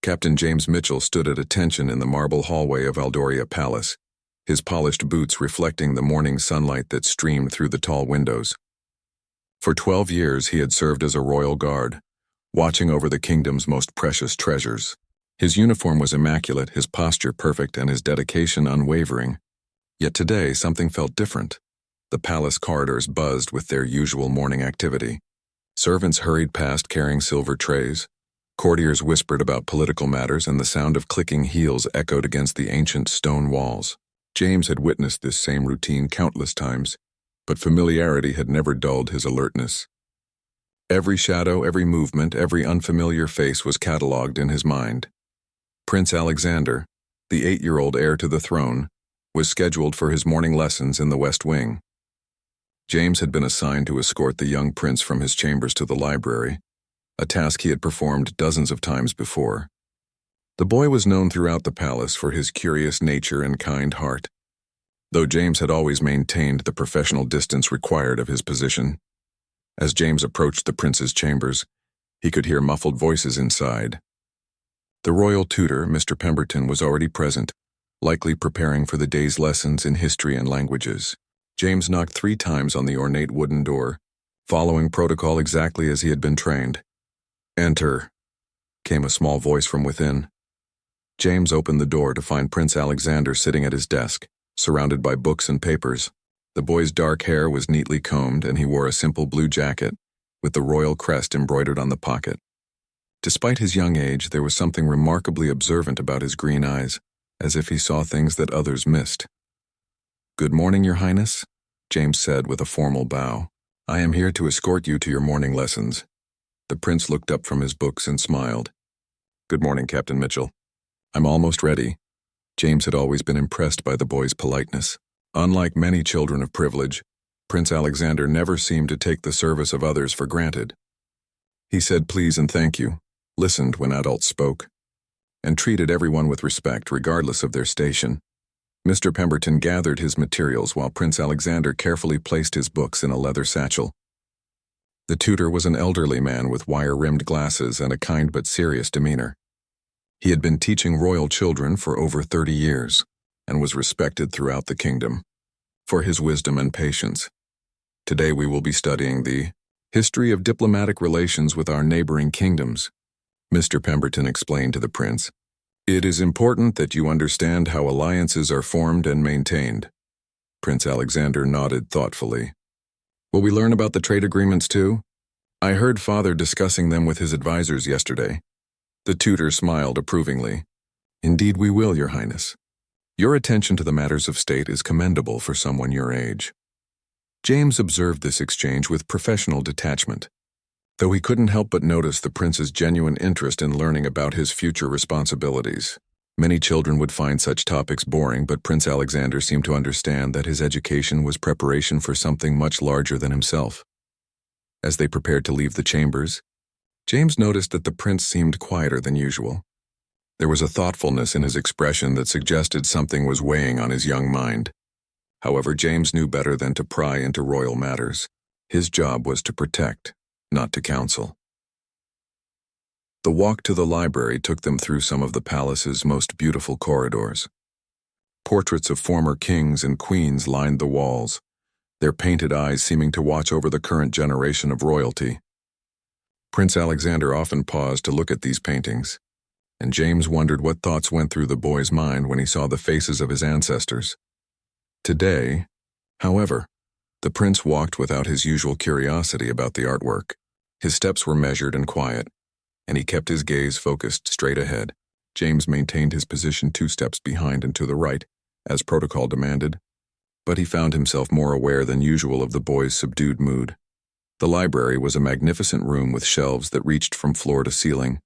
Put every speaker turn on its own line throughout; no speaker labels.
Captain James Mitchell stood at attention in the marble hallway of Aldoria Palace, his polished boots reflecting the morning sunlight that streamed through the tall windows. For 12 years he had served as a royal guard, watching over the kingdom's most precious treasures. His uniform was immaculate, his posture perfect, and his dedication unwavering. Yet today something felt different. The palace corridors buzzed with their usual morning activity. Servants hurried past carrying silver trays. Courtiers whispered about political matters, and the sound of clicking heels echoed against the ancient stone walls. James had witnessed this same routine countless times, but familiarity had never dulled his alertness. Every shadow, every movement, every unfamiliar face was catalogued in his mind. Prince Alexander, the 8-year-old heir to the throne, was scheduled for his morning lessons in the West Wing. James had been assigned to escort the young prince from his chambers to the library, a task he had performed dozens of times before. The boy was known throughout the palace for his curious nature and kind heart, though James had always maintained the professional distance required of his position. As James approached the prince's chambers, he could hear muffled voices inside. The royal tutor, Mr. Pemberton, was already present, likely preparing for the day's lessons in history and languages. James knocked 3 times on the ornate wooden door, following protocol exactly as he had been trained. "Enter," came a small voice from within. James opened the door to find Prince Alexander sitting at his desk, surrounded by books and papers. The boy's dark hair was neatly combed, and he wore a simple blue jacket, with the royal crest embroidered on the pocket. Despite his young age, there was something remarkably observant about his green eyes, as if he saw things that others missed. "Good morning, Your Highness," James said with a formal bow. "I am here to escort you to your morning lessons." The prince looked up from his books and smiled. "Good morning, Captain Mitchell. I'm almost ready." James had always been impressed by the boy's politeness. Unlike many children of privilege, Prince Alexander never seemed to take the service of others for granted. He said please and thank you, listened when adults spoke, and treated everyone with respect regardless of their station. Mr. Pemberton gathered his materials while Prince Alexander carefully placed his books in a leather satchel. The tutor was an elderly man with wire-rimmed glasses and a kind but serious demeanor. He had been teaching royal children for over 30 years and was respected throughout the kingdom for his wisdom and patience. Today we will be studying the history of diplomatic relations with our neighboring kingdoms, Mr. Pemberton explained to the prince. "It is important that you understand how alliances are formed and maintained." Prince Alexander nodded thoughtfully. "Will we learn about the trade agreements too? I heard Father discussing them with his advisors yesterday." The tutor smiled approvingly. "Indeed we will, Your Highness. Your attention to the matters of state is commendable for someone your age." James observed this exchange with professional detachment, though he couldn't help but notice the prince's genuine interest in learning about his future responsibilities. Many children would find such topics boring, but Prince Alexander seemed to understand that his education was preparation for something much larger than himself. As they prepared to leave the chambers, James noticed that the prince seemed quieter than usual. There was a thoughtfulness in his expression that suggested something was weighing on his young mind. However, James knew better than to pry into royal matters. His job was to protect, not to counsel. The walk to the library took them through some of the palace's most beautiful corridors. Portraits of former kings and queens lined the walls, their painted eyes seeming to watch over the current generation of royalty. Prince Alexander often paused to look at these paintings, and James wondered what thoughts went through the boy's mind when he saw the faces of his ancestors. Today, however, the prince walked without his usual curiosity about the artwork. His steps were measured and quiet, and he kept his gaze focused straight ahead. James maintained his position 2 steps behind and to the right, as protocol demanded, but he found himself more aware than usual of the boy's subdued mood. The library was a magnificent room with shelves that reached from floor to ceiling,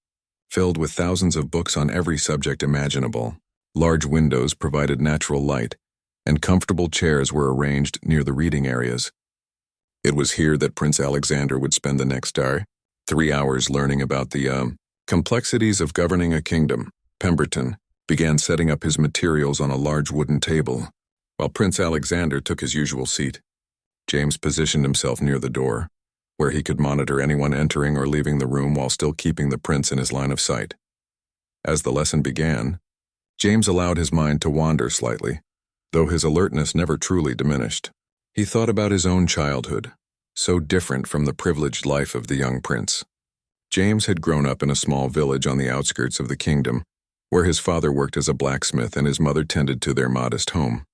filled with thousands of books on every subject imaginable. Large windows provided natural light, and comfortable chairs were arranged near the reading areas. It was here that Prince Alexander would spend the next 3 hours learning about the complexities of governing a kingdom. Pemberton began setting up his materials on a large wooden table, while Prince Alexander took his usual seat. James positioned himself near the door, where he could monitor anyone entering or leaving the room while still keeping the prince in his line of sight. As the lesson began, James allowed his mind to wander slightly, though his alertness never truly diminished. He thought about his own childhood, so different from the privileged life of the young prince. James had grown up in a small village on the outskirts of the kingdom, where his father worked as a blacksmith and his mother tended to their modest home.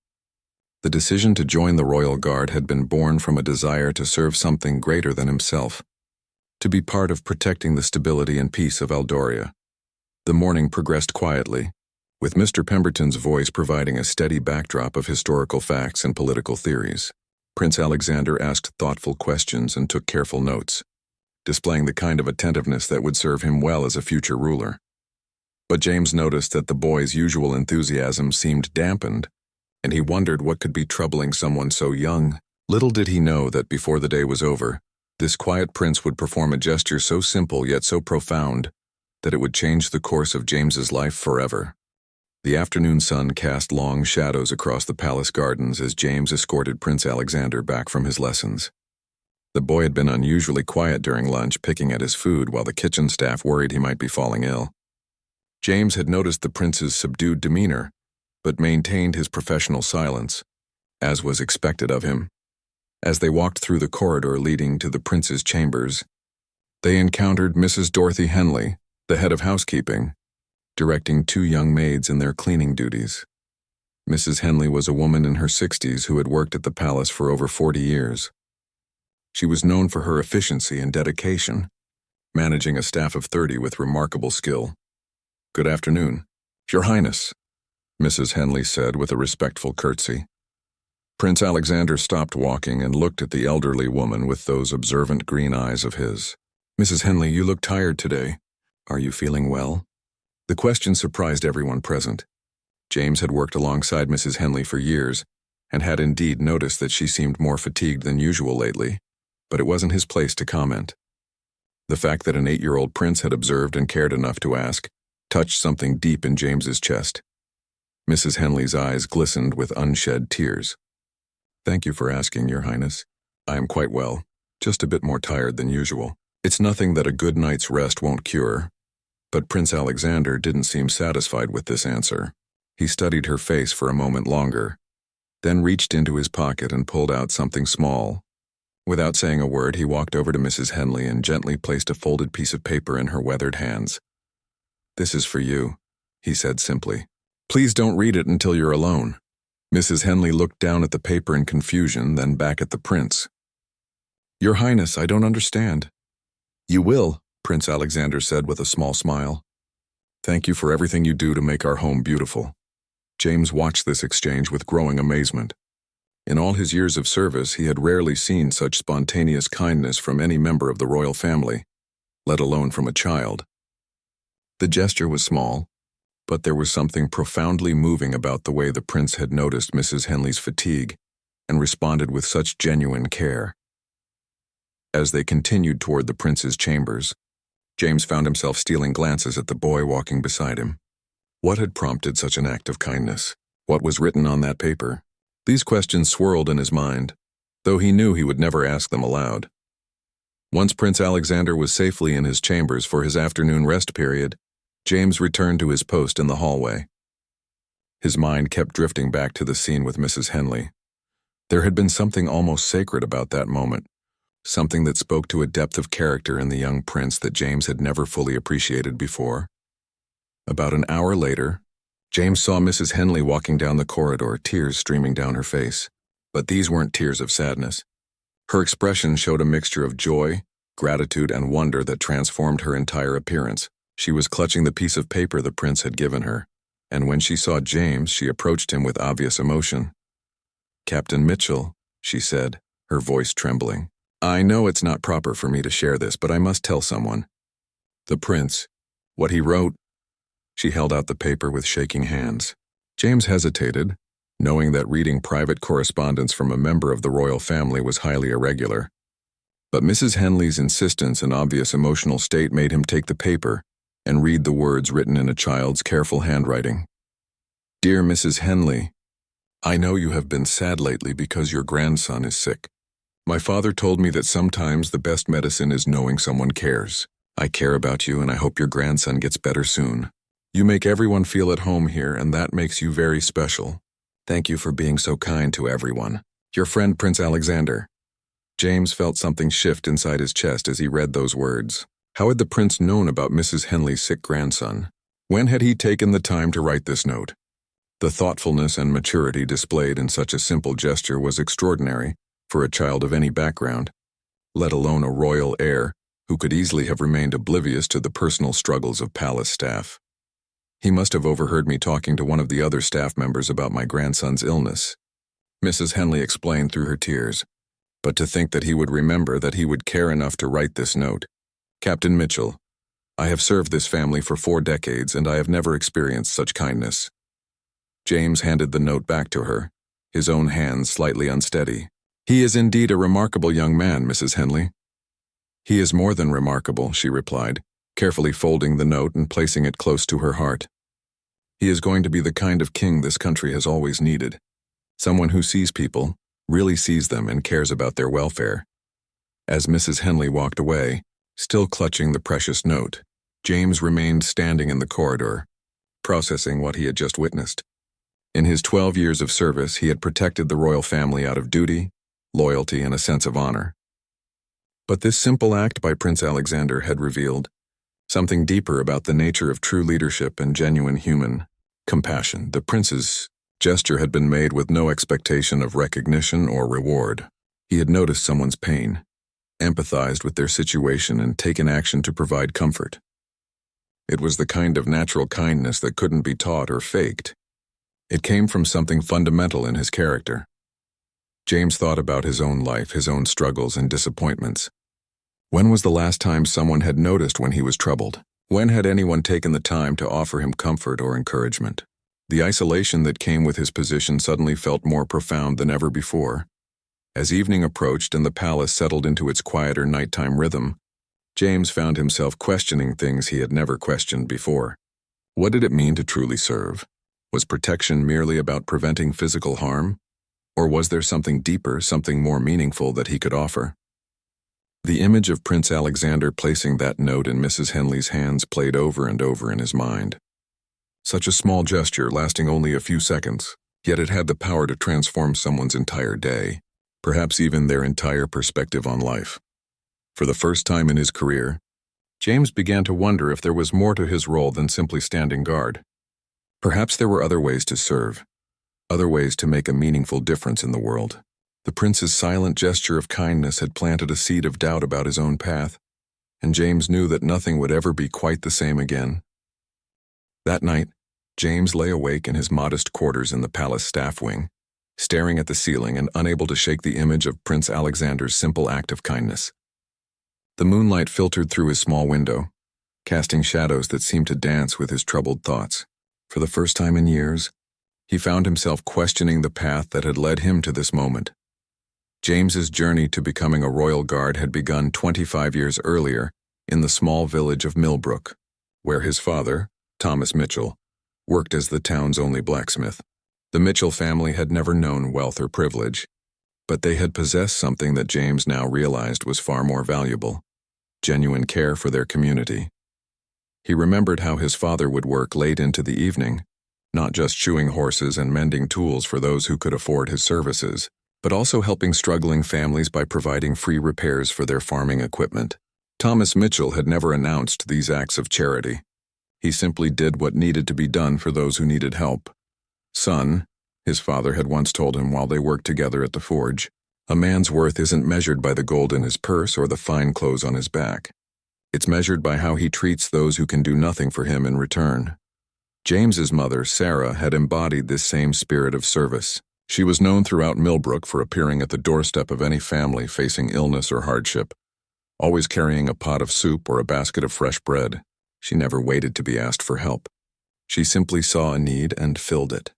The decision to join the royal guard had been born from a desire to serve something greater than himself, to be part of protecting the stability and peace of Eldoria. The morning progressed quietly, with Mr. Pemberton's voice providing a steady backdrop of historical facts and political theories. Prince Alexander asked thoughtful questions and took careful notes, displaying the kind of attentiveness that would serve him well as a future ruler. But James noticed that the boy's usual enthusiasm seemed dampened, and he wondered what could be troubling someone so young. Little did he know that before the day was over, this quiet prince would perform a gesture so simple yet so profound that it would change the course of James's life forever. The afternoon sun cast long shadows across the palace gardens as James escorted Prince Alexander back from his lessons. The boy had been unusually quiet during lunch, picking at his food while the kitchen staff worried he might be falling ill. James had noticed the prince's subdued demeanor, but maintained his professional silence, as was expected of him. As they walked through the corridor leading to the prince's chambers, they encountered Mrs. Dorothy Henley, the head of housekeeping, directing two young maids in their cleaning duties. Mrs. Henley was a woman in her 60s who had worked at the palace for over 40 years. She was known for her efficiency and dedication, managing a staff of 30 with remarkable skill. "Good afternoon, Your Highness," Mrs. Henley said with a respectful curtsy. Prince Alexander stopped walking and looked at the elderly woman with those observant green eyes of his. "Mrs. Henley, you look tired today. Are you feeling well?" The question surprised everyone present. James had worked alongside Mrs. Henley for years, and had indeed noticed that she seemed more fatigued than usual lately, but it wasn't his place to comment. The fact that an 8-year-old prince had observed and cared enough to ask touched something deep in James's chest. Mrs. Henley's eyes glistened with unshed tears. "Thank you for asking, Your Highness. I am quite well, just a bit more tired than usual. It's nothing that a good night's rest won't cure." But Prince Alexander didn't seem satisfied with this answer. He studied her face for a moment longer, then reached into his pocket and pulled out something small. Without saying a word, he walked over to Mrs. Henley and gently placed a folded piece of paper in her weathered hands. "This is for you," he said simply. "Please don't read it until you're alone." Mrs. Henley looked down at the paper in confusion, then back at the prince. "Your Highness, I don't understand." "You will," Prince Alexander said with a small smile. "Thank you for everything you do to make our home beautiful." James watched this exchange with growing amazement. In all his years of service, he had rarely seen such spontaneous kindness from any member of the royal family, let alone from a child. The gesture was small, but there was something profoundly moving about the way the prince had noticed Mrs. Henley's fatigue and responded with such genuine care. As they continued toward the prince's chambers, James found himself stealing glances at the boy walking beside him. What had prompted such an act of kindness? What was written on that paper? These questions swirled in his mind, though he knew he would never ask them aloud. Once Prince Alexander was safely in his chambers for his afternoon rest period, James returned to his post in the hallway. His mind kept drifting back to the scene with Mrs. Henley. There had been something almost sacred about that moment, something that spoke to a depth of character in the young prince that James had never fully appreciated before. About an hour later, James saw Mrs. Henley walking down the corridor, tears streaming down her face. But these weren't tears of sadness. Her expression showed a mixture of joy, gratitude, and wonder that transformed her entire appearance. She was clutching the piece of paper the prince had given her, and when she saw James, she approached him with obvious emotion. "Captain Mitchell," she said, her voice trembling. "I know it's not proper for me to share this, but I must tell someone." "The prince. What he wrote." She held out the paper with shaking hands. James hesitated, knowing that reading private correspondence from a member of the royal family was highly irregular. But Mrs. Henley's insistence and obvious emotional state made him take the paper and read the words written in a child's careful handwriting. "Dear Mrs. Henley, I know you have been sad lately because your grandson is sick. My father told me that sometimes the best medicine is knowing someone cares. I care about you and I hope your grandson gets better soon. You make everyone feel at home here, and that makes you very special. Thank you for being so kind to everyone. Your friend, Prince Alexander." James felt something shift inside his chest as he read those words. How had the prince known about Mrs. Henley's sick grandson? When had he taken the time to write this note? The thoughtfulness and maturity displayed in such a simple gesture was extraordinary for a child of any background, let alone a royal heir who could easily have remained oblivious to the personal struggles of palace staff. He must have overheard me talking to one of the other staff members about my grandson's illness, Mrs. Henley explained through her tears. But to think that he would remember, that he would care enough to write this note. "Captain Mitchell, I have served this family for 4 decades, and I have never experienced such kindness." James handed the note back to her, his own hands slightly unsteady. "He is indeed a remarkable young man, Mrs. Henley." "He is more than remarkable," she replied, carefully folding the note and placing it close to her heart. "He is going to be the kind of king this country has always needed. Someone who sees people, really sees them, and cares about their welfare." As Mrs. Henley walked away, still clutching the precious note, James remained standing in the corridor, processing what he had just witnessed. In his 12 years of service, he had protected the royal family out of duty, loyalty, and a sense of honor. But this simple act by Prince Alexander had revealed something deeper about the nature of true leadership and genuine human compassion. The prince's gesture had been made with no expectation of recognition or reward. He had noticed someone's pain, empathized with their situation, and taken action to provide comfort. It was the kind of natural kindness that couldn't be taught or faked. It came from something fundamental in his character. James thought about his own life, his own struggles and disappointments. When was the last time someone had noticed when he was troubled? When had anyone taken the time to offer him comfort or encouragement? The isolation that came with his position suddenly felt more profound than ever before. As evening approached and the palace settled into its quieter nighttime rhythm, James found himself questioning things he had never questioned before. What did it mean to truly serve? Was protection merely about preventing physical harm? Or was there something deeper, something more meaningful that he could offer? The image of Prince Alexander placing that note in Mrs. Henley's hands played over and over in his mind. Such a small gesture lasting only a few seconds, yet it had the power to transform someone's entire day, perhaps even their entire perspective on life. For the first time in his career, James began to wonder if there was more to his role than simply standing guard. Perhaps there were other ways to serve, other ways to make a meaningful difference in the world. The prince's silent gesture of kindness had planted a seed of doubt about his own path, and James knew that nothing would ever be quite the same again. That night, James lay awake in his modest quarters in the palace staff wing, staring at the ceiling and unable to shake the image of Prince Alexander's simple act of kindness. The moonlight filtered through his small window, casting shadows that seemed to dance with his troubled thoughts. For the first time in years, he found himself questioning the path that had led him to this moment. James's journey to becoming a royal guard had begun 25 years earlier in the small village of Millbrook, where his father, Thomas Mitchell, worked as the town's only blacksmith. The Mitchell family had never known wealth or privilege, but they had possessed something that James now realized was far more valuable: genuine care for their community. He remembered how his father would work late into the evening, not just shoeing horses and mending tools for those who could afford his services, but also helping struggling families by providing free repairs for their farming equipment. Thomas Mitchell had never announced these acts of charity. He simply did what needed to be done for those who needed help. "Son," his father had once told him while they worked together at the forge, "a man's worth isn't measured by the gold in his purse or the fine clothes on his back. It's measured by how he treats those who can do nothing for him in return." James's mother, Sarah, had embodied this same spirit of service. She was known throughout Millbrook for appearing at the doorstep of any family facing illness or hardship, always carrying a pot of soup or a basket of fresh bread. She never waited to be asked for help. She simply saw a need and filled it.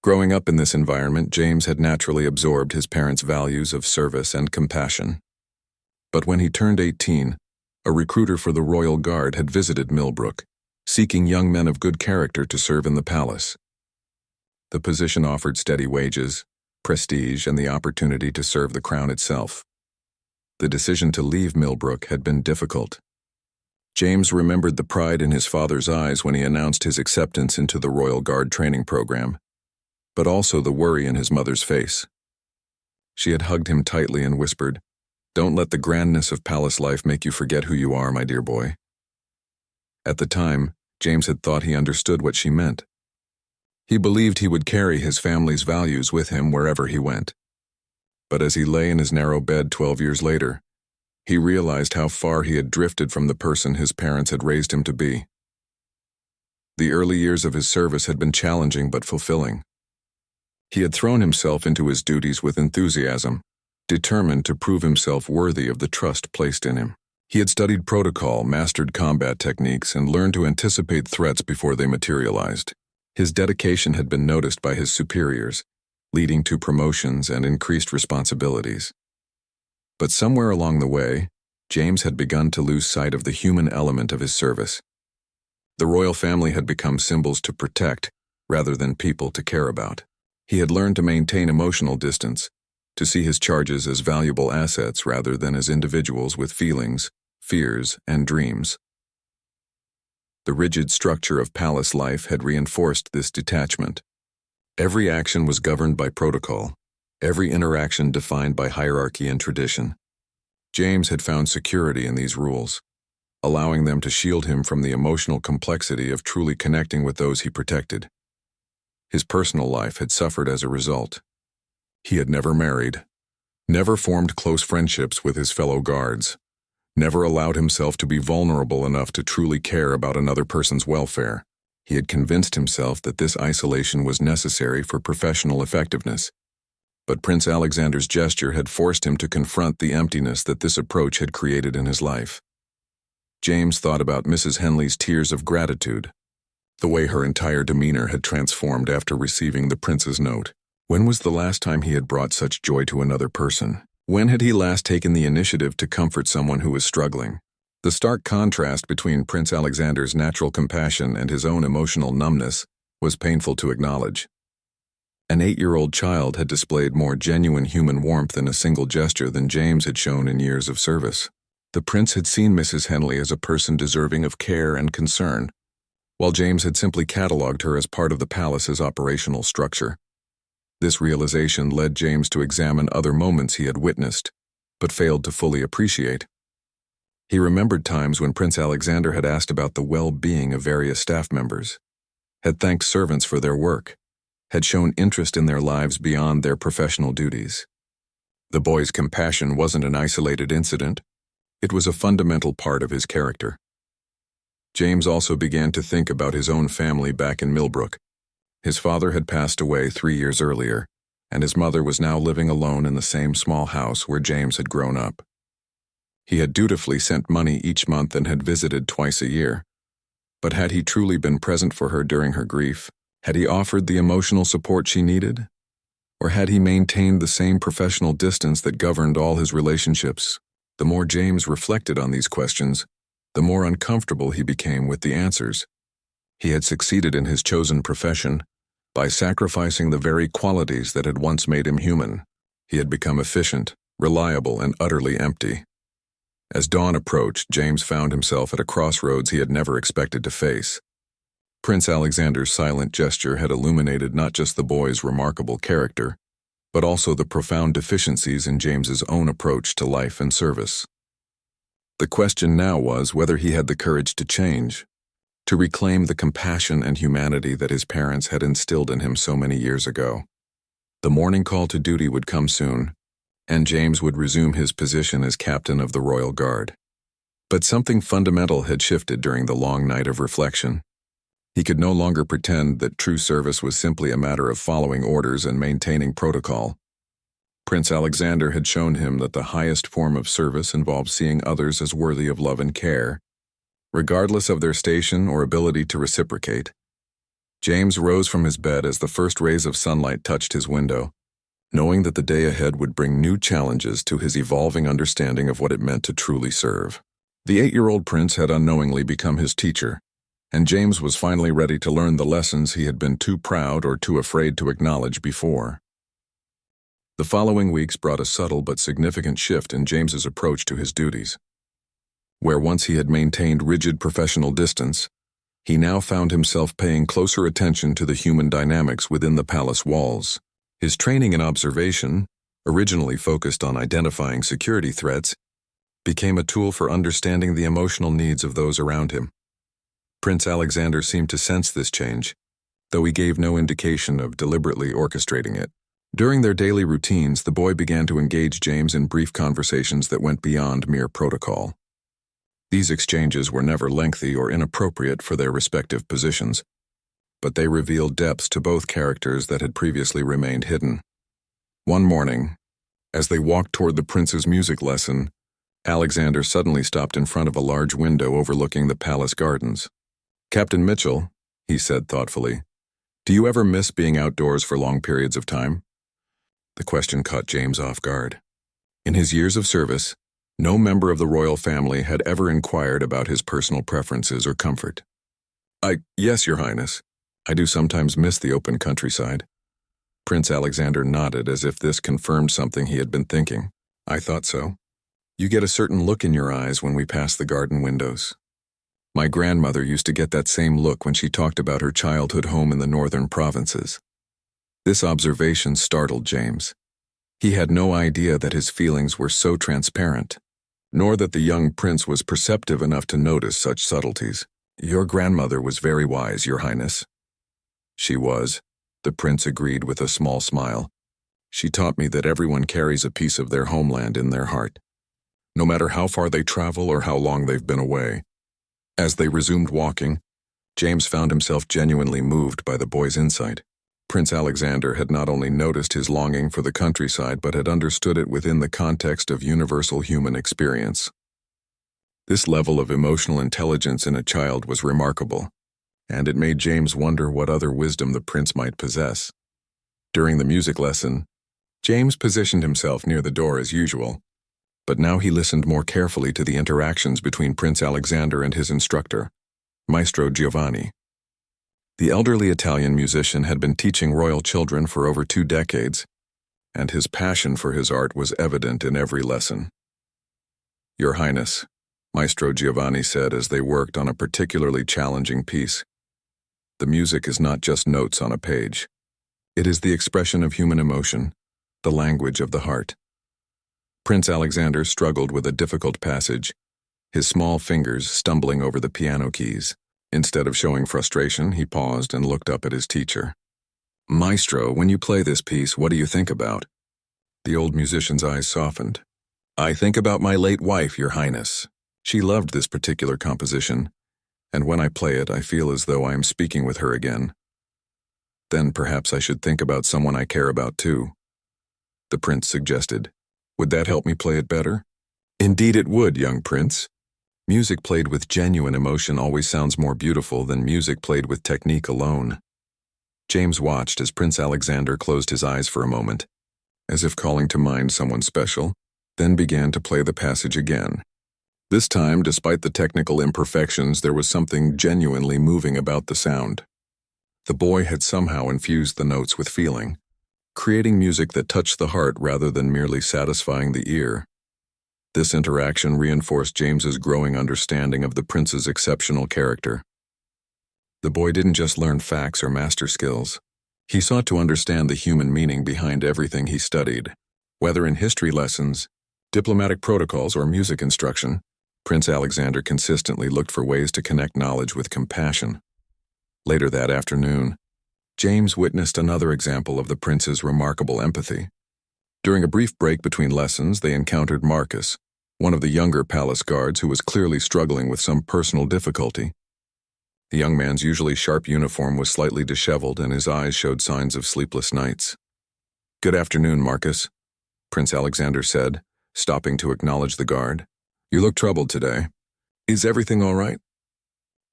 Growing up in this environment, James had naturally absorbed his parents' values of service and compassion. But when he turned 18, a recruiter for the Royal Guard had visited Millbrook, seeking young men of good character to serve in the palace. The position offered steady wages, prestige, and the opportunity to serve the crown itself. The decision to leave Millbrook had been difficult. James remembered the pride in his father's eyes when he announced his acceptance into the Royal Guard training program, but also the worry in his mother's face. She had hugged him tightly and whispered, "Don't let the grandness of palace life make you forget who you are, my dear boy." At the time, James had thought he understood what she meant. He believed he would carry his family's values with him wherever he went. But as he lay in his narrow bed 12 years later, he realized how far he had drifted from the person his parents had raised him to be. The early years of his service had been challenging but fulfilling. He had thrown himself into his duties with enthusiasm, determined to prove himself worthy of the trust placed in him. He had studied protocol, mastered combat techniques, and learned to anticipate threats before they materialized. His dedication had been noticed by his superiors, leading to promotions and increased responsibilities. But somewhere along the way, James had begun to lose sight of the human element of his service. The royal family had become symbols to protect rather than people to care about. He had learned to maintain emotional distance, to see his charges as valuable assets rather than as individuals with feelings, fears, and dreams. The rigid structure of palace life had reinforced this detachment. Every action was governed by protocol, every interaction defined by hierarchy and tradition. James had found security in these rules, allowing them to shield him from the emotional complexity of truly connecting with those he protected. His personal life had suffered as a result. He had never married, never formed close friendships with his fellow guards, never allowed himself to be vulnerable enough to truly care about another person's welfare. He had convinced himself that this isolation was necessary for professional effectiveness. But Prince Alexander's gesture had forced him to confront the emptiness that this approach had created in his life. James thought about Mrs. Henley's tears of gratitude, the way her entire demeanor had transformed after receiving the prince's note. When was the last time he had brought such joy to another person? When had he last taken the initiative to comfort someone who was struggling? The stark contrast between Prince Alexander's natural compassion and his own emotional numbness was painful to acknowledge. An 8-year-old child had displayed more genuine human warmth in a single gesture than James had shown in years of service. The prince had seen Mrs. Henley as a person deserving of care and concern, while James had simply catalogued her as part of the palace's operational structure. This realization led James to examine other moments he had witnessed, but failed to fully appreciate. He remembered times when Prince Alexander had asked about the well-being of various staff members, had thanked servants for their work, had shown interest in their lives beyond their professional duties. The boy's compassion wasn't an isolated incident. It was a fundamental part of his character. James also began to think about his own family back in Millbrook. His father had passed away 3 years earlier, and his mother was now living alone in the same small house where James had grown up. He had dutifully sent money each month and had visited twice a year. But had he truly been present for her during her grief? Had he offered the emotional support she needed? Or had he maintained the same professional distance that governed all his relationships? The more James reflected on these questions, the more uncomfortable he became with the answers. He had succeeded in his chosen profession by sacrificing the very qualities that had once made him human. He had become efficient, reliable, and utterly empty. As dawn approached, James found himself at a crossroads he had never expected to face. Prince Alexander's silent gesture had illuminated not just the boy's remarkable character, but also the profound deficiencies in James's own approach to life and service. The question now was whether he had the courage to change, to reclaim the compassion and humanity that his parents had instilled in him so many years ago. The morning call to duty would come soon, and James would resume his position as captain of the Royal Guard. But something fundamental had shifted during the long night of reflection. He could no longer pretend that true service was simply a matter of following orders and maintaining protocol. Prince Alexander had shown him that the highest form of service involved seeing others as worthy of love and care, regardless of their station or ability to reciprocate. James rose from his bed as the first rays of sunlight touched his window, knowing that the day ahead would bring new challenges to his evolving understanding of what it meant to truly serve. The 8-year-old prince had unknowingly become his teacher, and James was finally ready to learn the lessons he had been too proud or too afraid to acknowledge before. The following weeks brought a subtle but significant shift in James's approach to his duties. Where once he had maintained rigid professional distance, he now found himself paying closer attention to the human dynamics within the palace walls. His training in observation, originally focused on identifying security threats, became a tool for understanding the emotional needs of those around him. Prince Alexander seemed to sense this change, though he gave no indication of deliberately orchestrating it. During their daily routines, the boy began to engage James in brief conversations that went beyond mere protocol. These exchanges were never lengthy or inappropriate for their respective positions, but they revealed depths to both characters that had previously remained hidden. One morning, as they walked toward the prince's music lesson, Alexander suddenly stopped in front of a large window overlooking the palace gardens. "Captain Mitchell," he said thoughtfully, "do you ever miss being outdoors for long periods of time?" The question caught James off guard. In his years of service, no member of the royal family had ever inquired about his personal preferences or comfort. Yes, Your Highness. I do sometimes miss the open countryside." Prince Alexander nodded as if this confirmed something he had been thinking. "I thought so. You get a certain look in your eyes when we pass the garden windows. My grandmother used to get that same look when she talked about her childhood home in the northern provinces." This observation startled James. He had no idea that his feelings were so transparent, nor that the young prince was perceptive enough to notice such subtleties. "Your grandmother was very wise, Your Highness." "She was," the prince agreed with a small smile. "She taught me that everyone carries a piece of their homeland in their heart, no matter how far they travel or how long they've been away." As they resumed walking, James found himself genuinely moved by the boy's insight. Prince Alexander had not only noticed his longing for the countryside but had understood it within the context of universal human experience. This level of emotional intelligence in a child was remarkable, and it made James wonder what other wisdom the prince might possess. During the music lesson, James positioned himself near the door as usual, but now he listened more carefully to the interactions between Prince Alexander and his instructor, Maestro Giovanni. The elderly Italian musician had been teaching royal children for over 2 decades, and his passion for his art was evident in every lesson. "Your Highness," Maestro Giovanni said as they worked on a particularly challenging piece, "the music is not just notes on a page. It is the expression of human emotion, the language of the heart." Prince Alexander struggled with a difficult passage, his small fingers stumbling over the piano keys. Instead of showing frustration, he paused and looked up at his teacher. "Maestro, when you play this piece, what do you think about?" The old musician's eyes softened. "I think about my late wife, Your Highness. She loved this particular composition, and when I play it, I feel as though I am speaking with her again. Then perhaps I should think about someone I care about too," the prince suggested. "Would that help me play it better?" "Indeed it would, young prince. Music played with genuine emotion always sounds more beautiful than music played with technique alone." James watched as Prince Alexander closed his eyes for a moment, as if calling to mind someone special, then began to play the passage again. This time, despite the technical imperfections, there was something genuinely moving about the sound. The boy had somehow infused the notes with feeling, creating music that touched the heart rather than merely satisfying the ear. This interaction reinforced James's growing understanding of the prince's exceptional character. The boy didn't just learn facts or master skills. He sought to understand the human meaning behind everything he studied. Whether in history lessons, diplomatic protocols, or music instruction, Prince Alexander consistently looked for ways to connect knowledge with compassion. Later that afternoon, James witnessed another example of the prince's remarkable empathy. During a brief break between lessons, they encountered Marcus, one of the younger palace guards who was clearly struggling with some personal difficulty. The young man's usually sharp uniform was slightly disheveled and his eyes showed signs of sleepless nights. "Good afternoon, Marcus," Prince Alexander said, stopping to acknowledge the guard. "You look troubled today. Is everything all right?"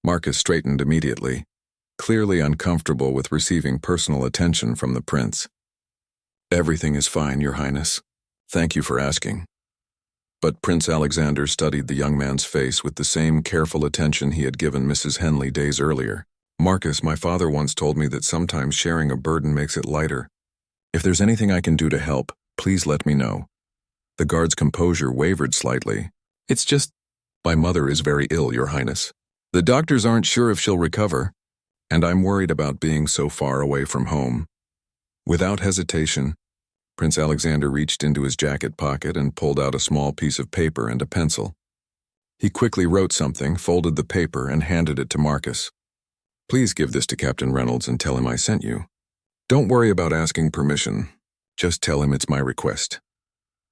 Marcus straightened immediately, clearly uncomfortable with receiving personal attention from the prince. "Everything is fine, Your Highness. Thank you for asking." But Prince Alexander studied the young man's face with the same careful attention he had given Mrs. Henley days earlier. "Marcus, my father once told me that sometimes sharing a burden makes it lighter. If there's anything I can do to help, please let me know." The guard's composure wavered slightly. "It's just..." My mother is very ill, Your Highness. The doctors aren't sure if she'll recover, and I'm worried about being so far away from home." Without hesitation, Prince Alexander reached into his jacket pocket and pulled out a small piece of paper and a pencil. He quickly wrote something, folded the paper, and handed it to Marcus. "Please give this to Captain Reynolds and tell him I sent you. Don't worry about asking permission. Just tell him it's my request."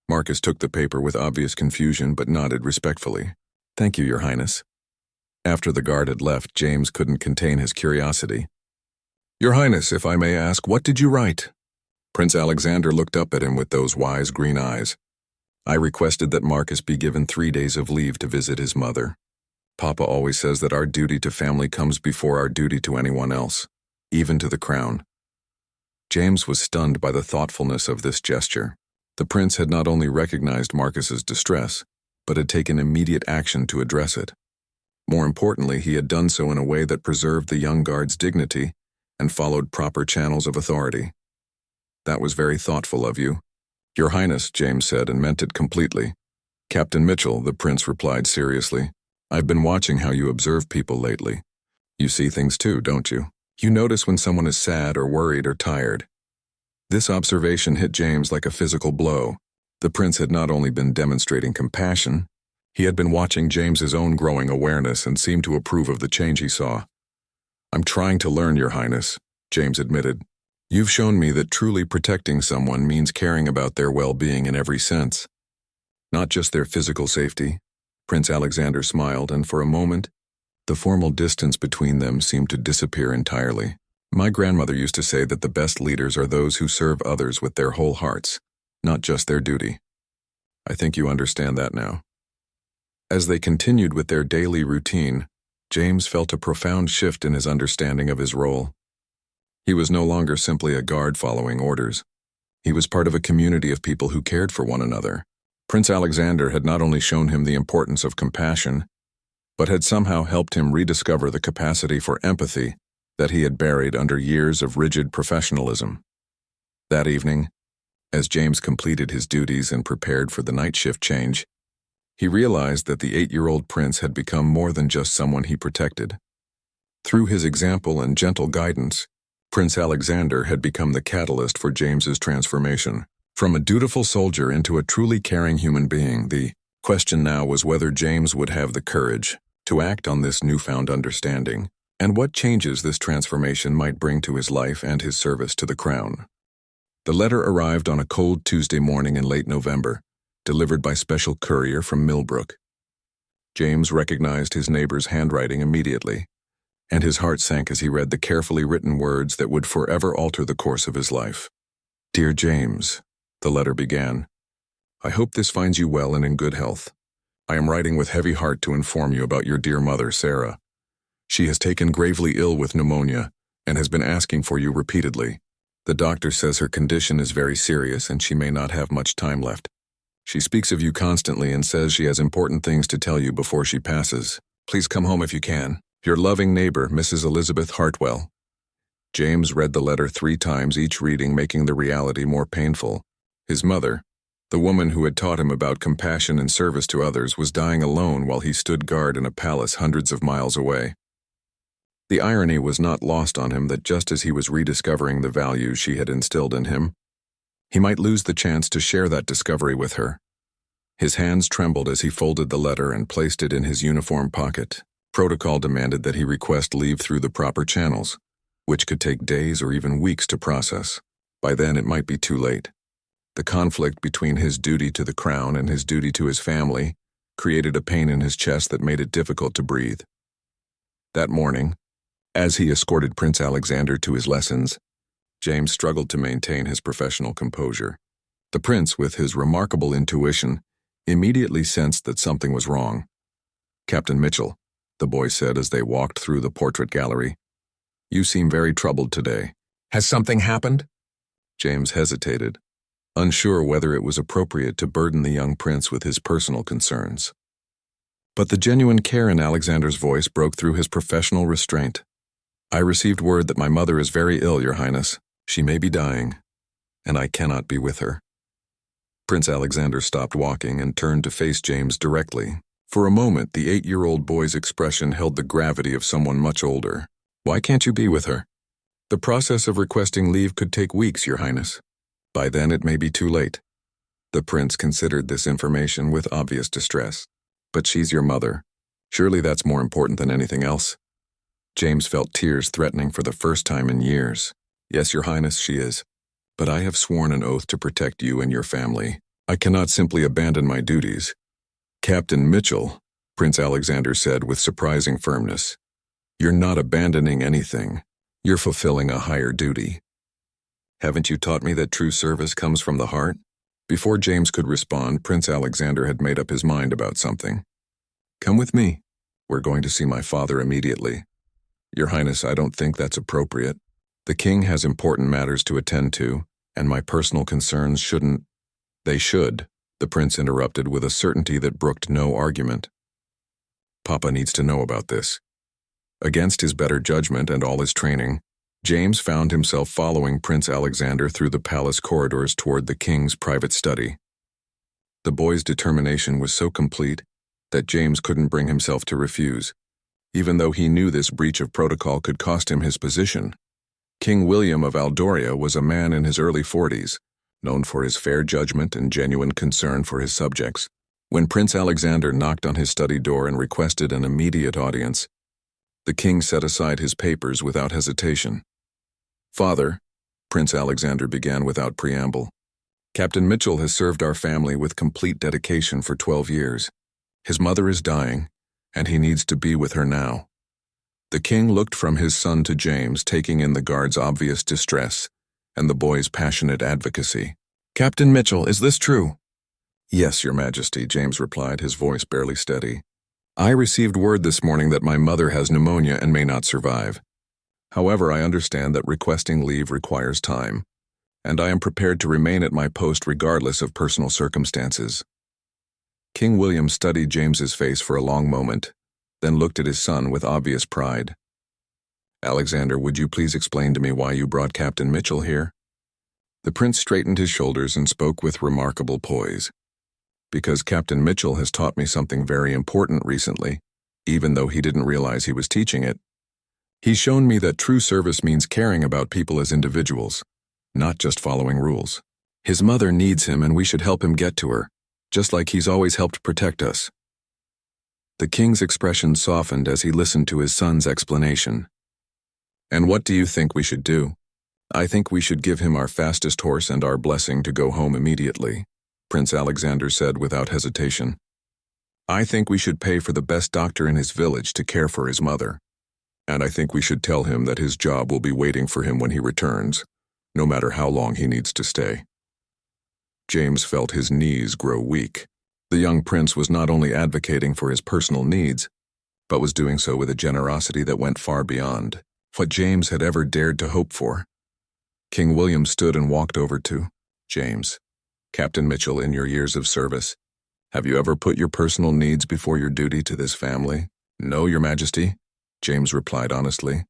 Marcus took the paper with obvious confusion but nodded respectfully. "Thank you, Your Highness." After the guard had left, James couldn't contain his curiosity. "Your Highness, if I may ask, what did you write?" Prince Alexander looked up at him with those wise green eyes. "I requested that Marcus be given 3 days of leave to visit his mother. Papa always says that our duty to family comes before our duty to anyone else, even to the crown." James was stunned by the thoughtfulness of this gesture. The prince had not only recognized Marcus's distress, but had taken immediate action to address it. More importantly, he had done so in a way that preserved the young guard's dignity and followed proper channels of authority. "That was very thoughtful of you." "Your Highness," James said, and meant it completely. "Captain Mitchell," the prince replied seriously, "I've been watching how you observe people lately. You see things too, don't you? You notice when someone is sad or worried or tired." This observation hit James like a physical blow. The prince had not only been demonstrating compassion, he had been watching James's own growing awareness and seemed to approve of the change he saw. "I'm trying to learn, Your Highness," James admitted. "You've shown me that truly protecting someone means caring about their well-being in every sense. Not just their physical safety." Prince Alexander smiled, and for a moment, the formal distance between them seemed to disappear entirely. "My grandmother used to say that the best leaders are those who serve others with their whole hearts, not just their duty. I think you understand that now." As they continued with their daily routine, James felt a profound shift in his understanding of his role. He was no longer simply a guard following orders. He was part of a community of people who cared for one another. Prince Alexander had not only shown him the importance of compassion, but had somehow helped him rediscover the capacity for empathy that he had buried under years of rigid professionalism. That evening, as James completed his duties and prepared for the night shift change, he realized that the 8-year-old prince had become more than just someone he protected. Through his example and gentle guidance, Prince Alexander had become the catalyst for James's transformation. From a dutiful soldier into a truly caring human being, the question now was whether James would have the courage to act on this newfound understanding, and what changes this transformation might bring to his life and his service to the crown. The letter arrived on a cold Tuesday morning in late November, delivered by special courier from Millbrook. James recognized his neighbor's handwriting immediately, and his heart sank as he read the carefully written words that would forever alter the course of his life. "Dear James," the letter began, "I hope this finds you well and in good health. I am writing with heavy heart to inform you about your dear mother, Sarah. She has taken gravely ill with pneumonia and has been asking for you repeatedly. The doctor says her condition is very serious and she may not have much time left. She speaks of you constantly and says she has important things to tell you before she passes. Please come home if you can. Your loving neighbor, Mrs. Elizabeth Heartwell." James read the letter 3 times, each reading making the reality more painful. His mother, the woman who had taught him about compassion and service to others, was dying alone while he stood guard in a palace hundreds of miles away. The irony was not lost on him that just as he was rediscovering the values she had instilled in him, he might lose the chance to share that discovery with her. His hands trembled as he folded the letter and placed it in his uniform pocket. Protocol demanded that he request leave through the proper channels, which could take days or even weeks to process. By then it might be too late. The conflict between his duty to the crown and his duty to his family created a pain in his chest that made it difficult to breathe. That morning, as he escorted Prince Alexander to his lessons, James struggled to maintain his professional composure. The prince, with his remarkable intuition, immediately sensed that something was wrong. "Captain Mitchell," the boy said as they walked through the portrait gallery, "you seem very troubled today. Has something happened?" James hesitated, unsure whether it was appropriate to burden the young prince with his personal concerns. But the genuine care in Alexander's voice broke through his professional restraint. "I received word that my mother is very ill, Your Highness. She may be dying, and I cannot be with her." Prince Alexander stopped walking and turned to face James directly. For a moment, the 8-year-old boy's expression held the gravity of someone much older. "Why can't you be with her?" "The process of requesting leave could take weeks, Your Highness. By then it may be too late." The prince considered this information with obvious distress. "But she's your mother. Surely that's more important than anything else." James felt tears threatening for the first time in years. "Yes, Your Highness, she is. But I have sworn an oath to protect you and your family. I cannot simply abandon my duties." "Captain Mitchell," Prince Alexander said with surprising firmness, "you're not abandoning anything. You're fulfilling a higher duty. Haven't you taught me that true service comes from the heart?" Before James could respond, Prince Alexander had made up his mind about something. "Come with me. We're going to see my father immediately." "Your Highness, I don't think that's appropriate. The king has important matters to attend to, and my personal concerns shouldn't—" "They should," the prince interrupted with a certainty that brooked no argument. "Papa needs to know about this." Against his better judgment and all his training, James found himself following Prince Alexander through the palace corridors toward the king's private study. The boy's determination was so complete that James couldn't bring himself to refuse, even though he knew this breach of protocol could cost him his position. King William of Aldoria was a man in his early 40s, known for his fair judgment and genuine concern for his subjects. When Prince Alexander knocked on his study door and requested an immediate audience, the king set aside his papers without hesitation. "Father," Prince Alexander began without preamble, "Captain Mitchell has served our family with complete dedication for 12 years. His mother is dying, and he needs to be with her now." The king looked from his son to James, taking in the guard's obvious distress and the boy's passionate advocacy. "Captain Mitchell, is this true?" "Yes, Your Majesty," James replied, his voice barely steady. "I received word this morning that my mother has pneumonia and may not survive. However, I understand that requesting leave requires time, and I am prepared to remain at my post regardless of personal circumstances." King William studied James's face for a long moment, then looked at his son with obvious pride. "Alexander, would you please explain to me why you brought Captain Mitchell here?" The prince straightened his shoulders and spoke with remarkable poise. "Because Captain Mitchell has taught me something very important recently, even though he didn't realize he was teaching it. He's shown me that true service means caring about people as individuals, not just following rules. His mother needs him and we should help him get to her, just like he's always helped protect us." The king's expression softened as he listened to his son's explanation. "And what do you think we should do?" "I think we should give him our fastest horse and our blessing to go home immediately," Prince Alexander said without hesitation. "I think we should pay for the best doctor in his village to care for his mother. And I think we should tell him that his job will be waiting for him when he returns, no matter how long he needs to stay." James felt his knees grow weak. The young prince was not only advocating for his personal needs, but was doing so with a generosity that went far beyond what James had ever dared to hope for. King William stood and walked over to James. "Captain Mitchell, in your years of service, have you ever put your personal needs before your duty to this family?" "No, Your Majesty," James replied honestly.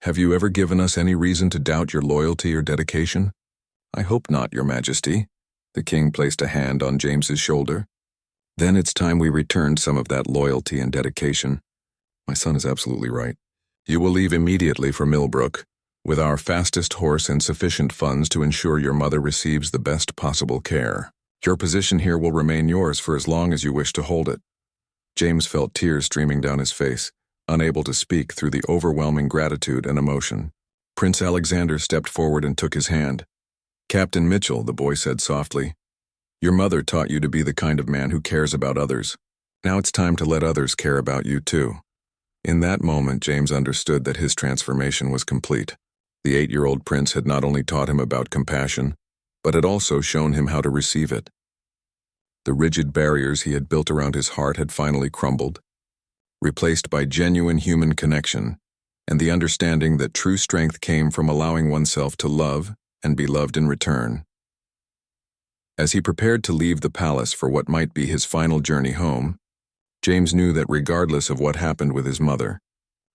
"Have you ever given us any reason to doubt your loyalty or dedication?" "I hope not, Your Majesty." The king placed a hand on James's shoulder. "Then it's time we returned some of that loyalty and dedication. My son is absolutely right. You will leave immediately for Millbrook, with our fastest horse and sufficient funds to ensure your mother receives the best possible care. Your position here will remain yours for as long as you wish to hold it." James felt tears streaming down his face, unable to speak through the overwhelming gratitude and emotion. Prince Alexander stepped forward and took his hand. "Captain Mitchell," the boy said softly, "your mother taught you to be the kind of man who cares about others. Now it's time to let others care about you too." In that moment, James understood that his transformation was complete. The 8-year-old prince had not only taught him about compassion, but had also shown him how to receive it. The rigid barriers he had built around his heart had finally crumbled, replaced by genuine human connection and the understanding that true strength came from allowing oneself to love and be loved in return. As he prepared to leave the palace for what might be his final journey home, James knew that regardless of what happened with his mother,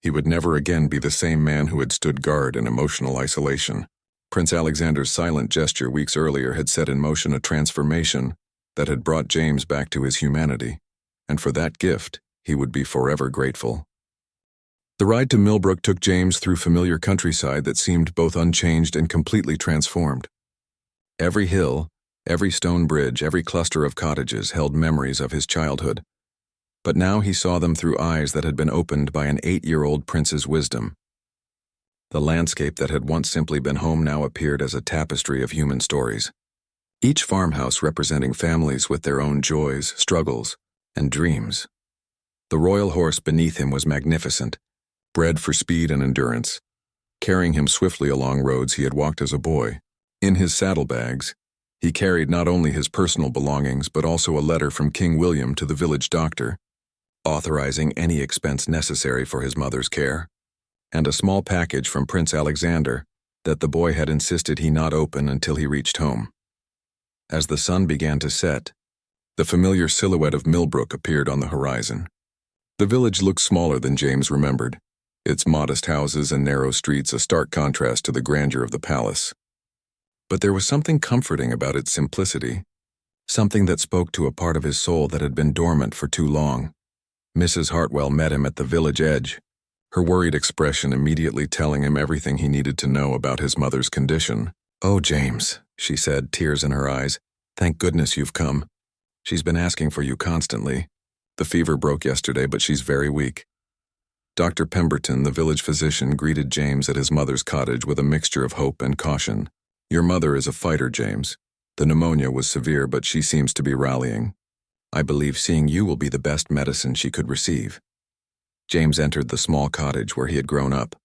he would never again be the same man who had stood guard in emotional isolation. Prince Alexander's silent gesture weeks earlier had set in motion a transformation that had brought James back to his humanity and for that gift, he would be forever grateful. The ride to Millbrook took James through familiar countryside that seemed both unchanged and completely transformed. Every hill, every stone bridge, every cluster of cottages held memories of his childhood. But now he saw them through eyes that had been opened by an 8-year-old prince's wisdom. The landscape that had once simply been home now appeared as a tapestry of human stories. Each farmhouse representing families with their own joys, struggles, and dreams. The royal horse beneath him was magnificent, bred for speed and endurance, carrying him swiftly along roads he had walked as a boy. In his saddlebags, he carried not only his personal belongings but also a letter from King William to the village doctor, authorizing any expense necessary for his mother's care, and a small package from Prince Alexander that the boy had insisted he not open until he reached home. As the sun began to set, the familiar silhouette of Millbrook appeared on the horizon. The village looked smaller than James remembered, its modest houses and narrow streets a stark contrast to the grandeur of the palace. But there was something comforting about its simplicity, something that spoke to a part of his soul that had been dormant for too long. Mrs. Hartwell met him at the village edge, her worried expression immediately telling him everything he needed to know about his mother's condition. "Oh, James," she said, tears in her eyes, "thank goodness you've come. She's been asking for you constantly. The fever broke yesterday, but she's very weak." Dr. Pemberton, the village physician, greeted James at his mother's cottage with a mixture of hope and caution. "Your mother is a fighter, James. The pneumonia was severe, but she seems to be rallying. I believe seeing you will be the best medicine she could receive." James entered the small cottage where he had grown up,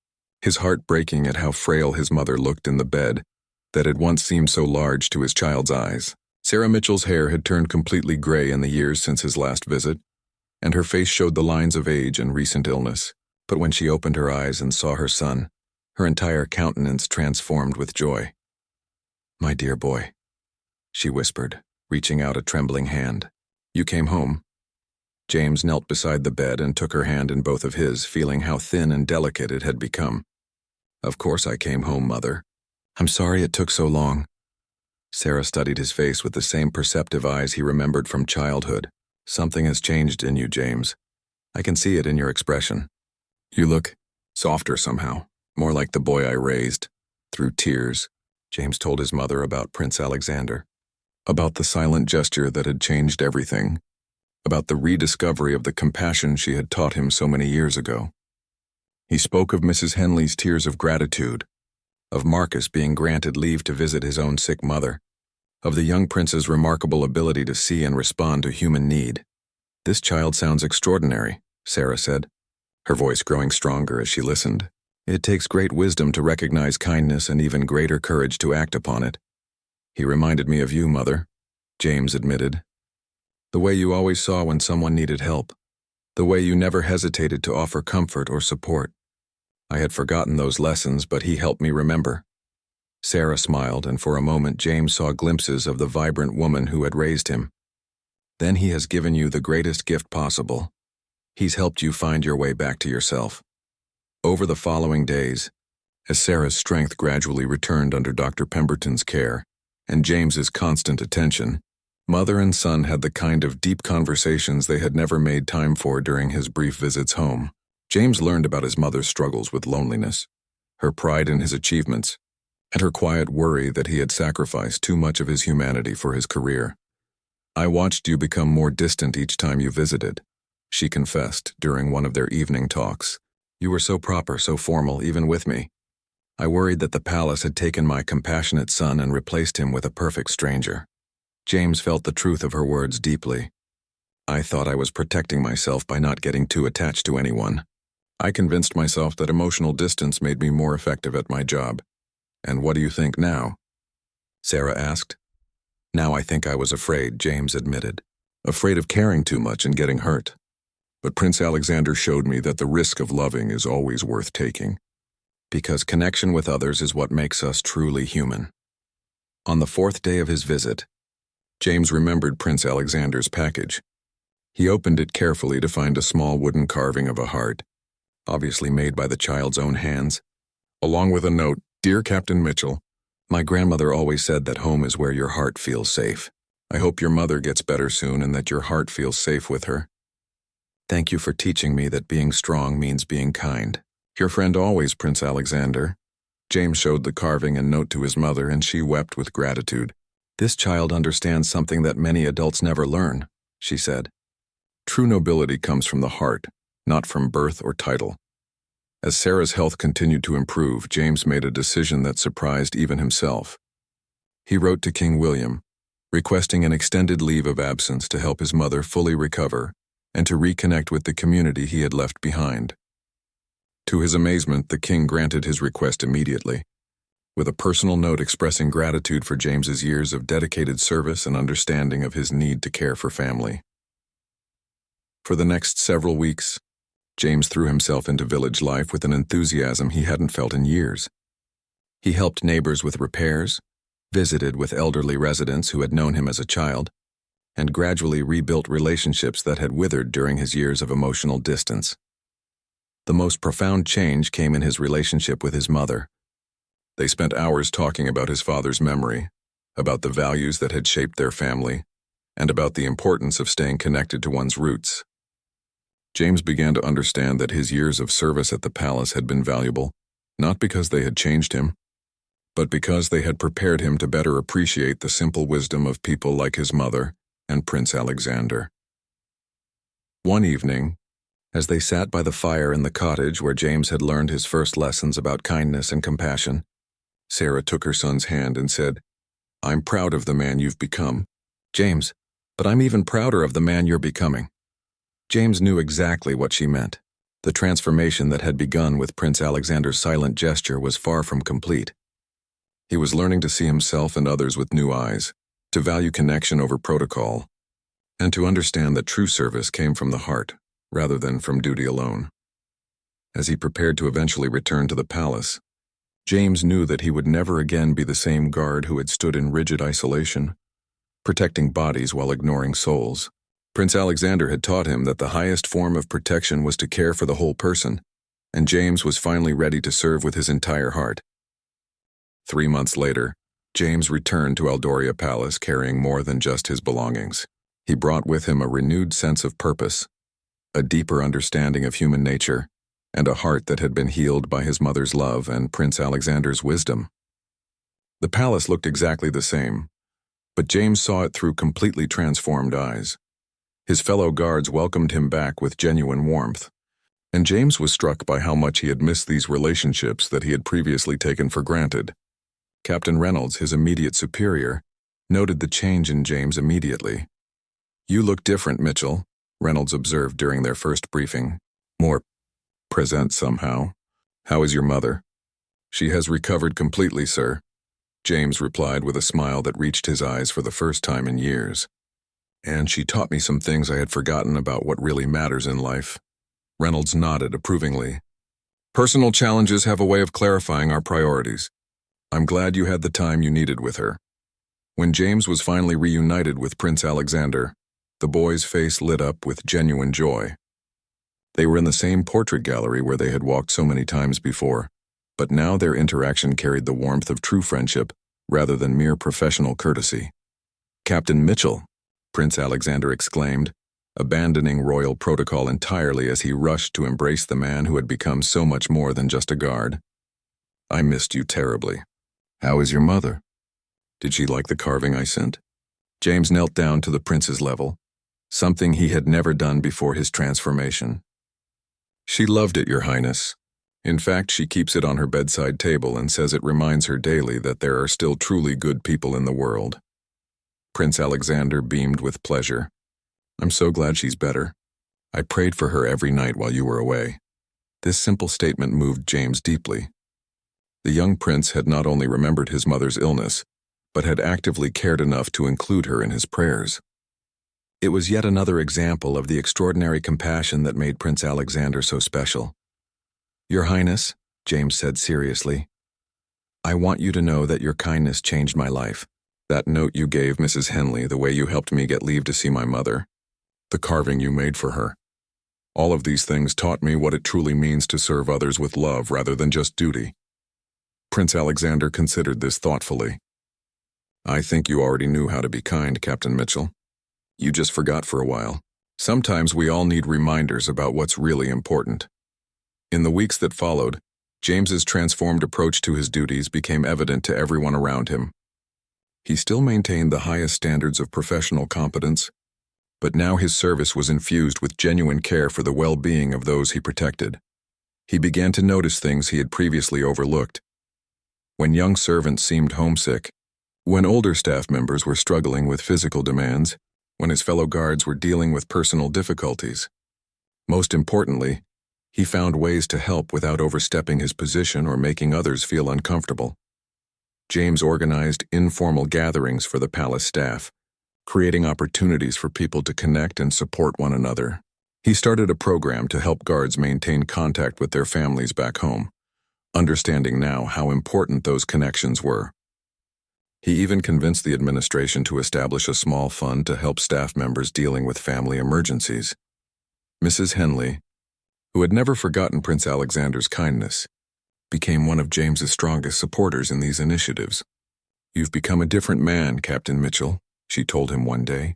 his heart breaking at how frail his mother looked in the bed that had once seemed so large to his child's eyes. Sarah Mitchell's hair had turned completely gray in the years since his last visit, and her face showed the lines of age and recent illness. But when she opened her eyes and saw her son, her entire countenance transformed with joy. "My dear boy," she whispered, reaching out a trembling hand. "You came home?" James knelt beside the bed and took her hand in both of his, feeling how thin and delicate it had become. "Of course I came home, Mother. I'm sorry it took so long." Sarah studied his face with the same perceptive eyes he remembered from childhood. "Something has changed in you, James. I can see it in your expression. You look softer somehow, more like the boy I raised." Through tears, James told his mother about Prince Alexander, about the silent gesture that had changed everything, about the rediscovery of the compassion she had taught him so many years ago. He spoke of Mrs. Henley's tears of gratitude, of Marcus being granted leave to visit his own sick mother, of the young prince's remarkable ability to see and respond to human need. "This child sounds extraordinary," Sarah said, her voice growing stronger as she listened. "It takes great wisdom to recognize kindness and even greater courage to act upon it." "He reminded me of you, Mother," James admitted. "The way you always saw when someone needed help. The way you never hesitated to offer comfort or support. I had forgotten those lessons, but he helped me remember." Sarah smiled, and for a moment James saw glimpses of the vibrant woman who had raised him. "Then he has given you the greatest gift possible. He's helped you find your way back to yourself." Over the following days, as Sarah's strength gradually returned under Dr. Pemberton's care and James's constant attention, mother and son had the kind of deep conversations they had never made time for during his brief visits home. James learned about his mother's struggles with loneliness, her pride in his achievements, and her quiet worry that he had sacrificed too much of his humanity for his career. "I watched you become more distant each time you visited," she confessed during one of their evening talks. "You were so proper, so formal, even with me. I worried that the palace had taken my compassionate son and replaced him with a perfect stranger." James felt the truth of her words deeply. "I thought I was protecting myself by not getting too attached to anyone. I convinced myself that emotional distance made me more effective at my job. And what do you think now?" Sarah asked. "Now I think I was afraid," James admitted. "Afraid of caring too much and getting hurt. But Prince Alexander showed me that the risk of loving is always worth taking. Because connection with others is what makes us truly human." On the 4th day of his visit, James remembered Prince Alexander's package. He opened it carefully to find a small wooden carving of a heart, obviously made by the child's own hands, along with a note, "Dear Captain Mitchell, my grandmother always said that home is where your heart feels safe. I hope your mother gets better soon and that your heart feels safe with her. Thank you for teaching me that being strong means being kind. Your friend always, Prince Alexander. James showed the carving and note to his mother, and she wept with gratitude. This child understands something that many adults never learn, she said. True nobility comes from the heart, not from birth or title. As Sarah's health continued to improve, James made a decision that surprised even himself. He wrote to King William, requesting an extended leave of absence to help his mother fully recover and to reconnect with the community he had left behind. To his amazement, the king granted his request immediately, with a personal note expressing gratitude for James's years of dedicated service and understanding of his need to care for family. For the next several weeks, James threw himself into village life with an enthusiasm he hadn't felt in years. He helped neighbors with repairs, visited with elderly residents who had known him as a child, and gradually rebuilt relationships that had withered during his years of emotional distance. The most profound change came in his relationship with his mother. They spent hours talking about his father's memory, about the values that had shaped their family, and about the importance of staying connected to one's roots. James began to understand that his years of service at the palace had been valuable, not because they had changed him, but because they had prepared him to better appreciate the simple wisdom of people like his mother and Prince Alexander. One evening, as they sat by the fire in the cottage where James had learned his first lessons about kindness and compassion, Sarah took her son's hand and said, "I'm proud of the man you've become, James, but I'm even prouder of the man you're becoming." James knew exactly what she meant. The transformation that had begun with Prince Alexander's silent gesture was far from complete. He was learning to see himself and others with new eyes, to value connection over protocol, and to understand that true service came from the heart, rather than from duty alone. As he prepared to eventually return to the palace, James knew that he would never again be the same guard who had stood in rigid isolation, protecting bodies while ignoring souls. Prince Alexander had taught him that the highest form of protection was to care for the whole person, and James was finally ready to serve with his entire heart. 3 months later, James returned to Eldoria Palace carrying more than just his belongings. He brought with him a renewed sense of purpose, a deeper understanding of human nature, and a heart that had been healed by his mother's love and Prince Alexander's wisdom. The palace looked exactly the same, but James saw it through completely transformed eyes. His fellow guards welcomed him back with genuine warmth, and James was struck by how much he had missed these relationships that he had previously taken for granted. Captain Reynolds, his immediate superior, noted the change in James immediately. "You look different, Mitchell," Reynolds observed during their first briefing. "More present somehow. How is your mother?" "She has recovered completely, sir," James replied with a smile that reached his eyes for the first time in years. "And she taught me some things I had forgotten about what really matters in life." Reynolds nodded approvingly. "Personal challenges have a way of clarifying our priorities. I'm glad you had the time you needed with her." When James was finally reunited with Prince Alexander, the boy's face lit up with genuine joy. They were in the same portrait gallery where they had walked so many times before, but now their interaction carried the warmth of true friendship rather than mere professional courtesy. "Captain Mitchell," Prince Alexander exclaimed, abandoning royal protocol entirely as he rushed to embrace the man who had become so much more than just a guard. "I missed you terribly. How is your mother? Did she like the carving I sent?" James knelt down to the prince's level, something he had never done before his transformation. "She loved it, Your Highness. In fact, she keeps it on her bedside table and says it reminds her daily that there are still truly good people in the world." Prince Alexander beamed with pleasure. "I'm so glad she's better. I prayed for her every night while you were away." This simple statement moved James deeply. The young prince had not only remembered his mother's illness, but had actively cared enough to include her in his prayers. It was yet another example of the extraordinary compassion that made Prince Alexander so special. "Your Highness," James said seriously, "I want you to know that your kindness changed my life. That note you gave Mrs. Henley, the way you helped me get leave to see my mother, the carving you made for her. All of these things taught me what it truly means to serve others with love rather than just duty." Prince Alexander considered this thoughtfully. "I think you already knew how to be kind, Captain Mitchell. You just forgot for a while." Sometimes we all need reminders about what's really important. In the weeks that followed, James's transformed approach to his duties became evident to everyone around him. He still maintained the highest standards of professional competence, but now his service was infused with genuine care for the well-being of those he protected. He began to notice things he had previously overlooked. When young servants seemed homesick, when older staff members were struggling with physical demands, when his fellow guards were dealing with personal difficulties. Most importantly, he found ways to help without overstepping his position or making others feel uncomfortable. James organized informal gatherings for the palace staff, creating opportunities for people to connect and support one another. He started a program to help guards maintain contact with their families back home, understanding now how important those connections were. He even convinced the administration to establish a small fund to help staff members dealing with family emergencies. Mrs. Henley, who had never forgotten Prince Alexander's kindness, became one of James's strongest supporters in these initiatives. "You've become a different man, Captain Mitchell," she told him one day.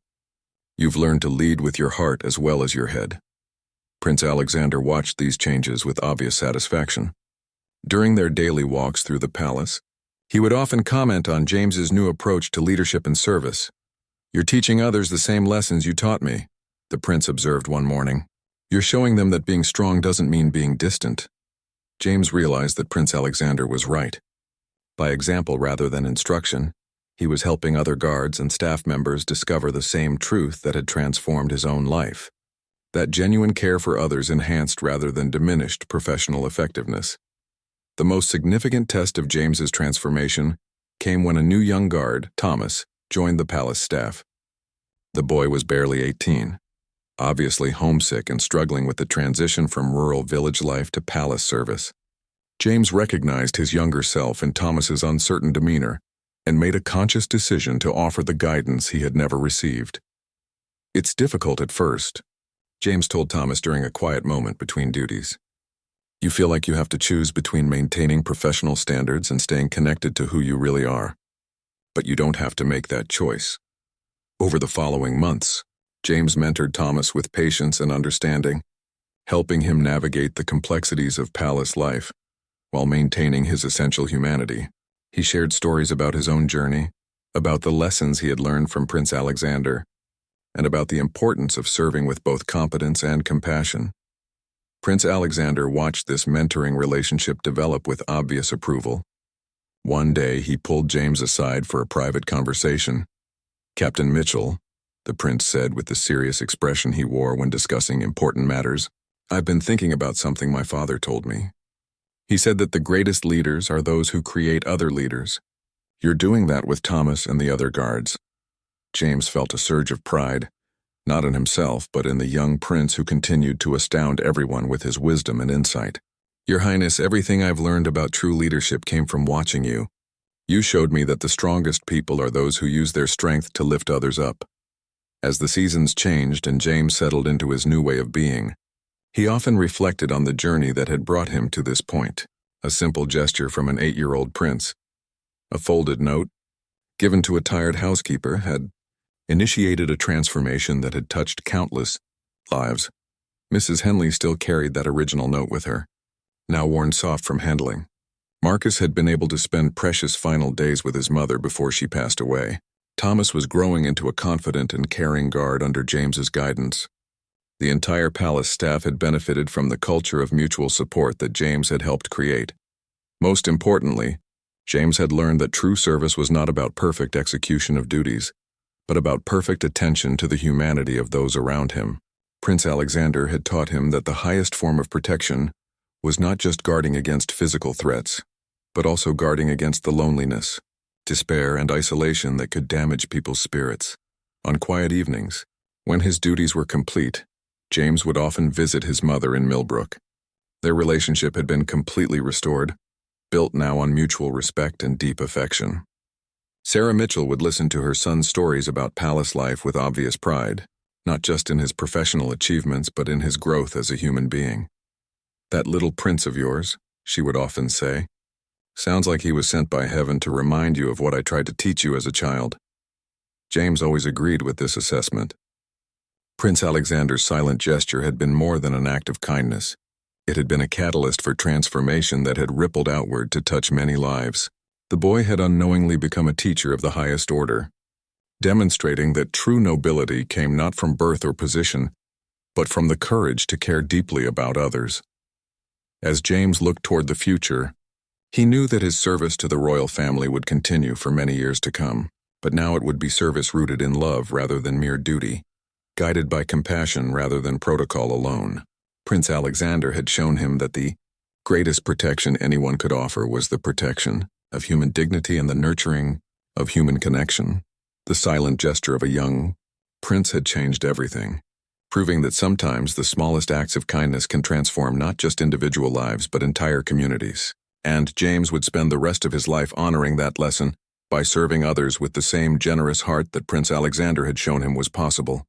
"You've learned to lead with your heart as well as your head." Prince Alexander watched these changes with obvious satisfaction. During their daily walks through the palace, he would often comment on James's new approach to leadership and service. "You're teaching others the same lessons you taught me," the prince observed one morning. "You're showing them that being strong doesn't mean being distant." James realized that Prince Alexander was right. By example rather than instruction, he was helping other guards and staff members discover the same truth that had transformed his own life. That genuine care for others enhanced rather than diminished professional effectiveness. The most significant test of James's transformation came when a new young guard, Thomas, joined the palace staff. The boy was barely 18, obviously homesick and struggling with the transition from rural village life to palace service. James recognized his younger self in Thomas's uncertain demeanor and made a conscious decision to offer the guidance he had never received. "It's difficult at first," James told Thomas during a quiet moment between duties. "You feel like you have to choose between maintaining professional standards and staying connected to who you really are. But you don't have to make that choice." Over the following months, James mentored Thomas with patience and understanding, helping him navigate the complexities of palace life while maintaining his essential humanity. He shared stories about his own journey, about the lessons he had learned from Prince Alexander, and about the importance of serving with both competence and compassion. Prince Alexander watched this mentoring relationship develop with obvious approval. One day, he pulled James aside for a private conversation. "Captain Mitchell," the prince said with the serious expression he wore when discussing important matters, "I've been thinking about something my father told me. He said that the greatest leaders are those who create other leaders. You're doing that with Thomas and the other guards." James felt a surge of pride, not in himself, but in the young prince who continued to astound everyone with his wisdom and insight. "Your Highness, everything I've learned about true leadership came from watching you. You showed me that the strongest people are those who use their strength to lift others up." As the seasons changed and James settled into his new way of being, he often reflected on the journey that had brought him to this point. A simple gesture from an 8-year-old prince, a folded note, given to a tired housekeeper, had initiated a transformation that had touched countless lives. Mrs. Henley still carried that original note with her, now worn soft from handling. Marcus had been able to spend precious final days with his mother before she passed away. Thomas was growing into a confident and caring guard under James's guidance. The entire palace staff had benefited from the culture of mutual support that James had helped create. Most importantly, James had learned that true service was not about perfect execution of duties, but about perfect attention to the humanity of those around him. Prince Alexander had taught him that the highest form of protection was not just guarding against physical threats, but also guarding against the loneliness, despair, and isolation that could damage people's spirits. On quiet evenings, when his duties were complete, James would often visit his mother in Millbrook. Their relationship had been completely restored, built now on mutual respect and deep affection. Sarah Mitchell would listen to her son's stories about palace life with obvious pride, not just in his professional achievements but in his growth as a human being. "That little prince of yours," she would often say, "sounds like he was sent by heaven to remind you of what I tried to teach you as a child." James always agreed with this assessment. Prince Alexander's silent gesture had been more than an act of kindness. It had been a catalyst for transformation that had rippled outward to touch many lives. The boy had unknowingly become a teacher of the highest order, demonstrating that true nobility came not from birth or position, but from the courage to care deeply about others. As James looked toward the future, he knew that his service to the royal family would continue for many years to come, but now it would be service rooted in love rather than mere duty, guided by compassion rather than protocol alone. Prince Alexander had shown him that the greatest protection anyone could offer was the protection of human dignity and the nurturing of human connection. The silent gesture of a young prince had changed everything, proving that sometimes the smallest acts of kindness can transform not just individual lives but entire communities. And James would spend the rest of his life honoring that lesson by serving others with the same generous heart that Prince Alexander had shown him was possible.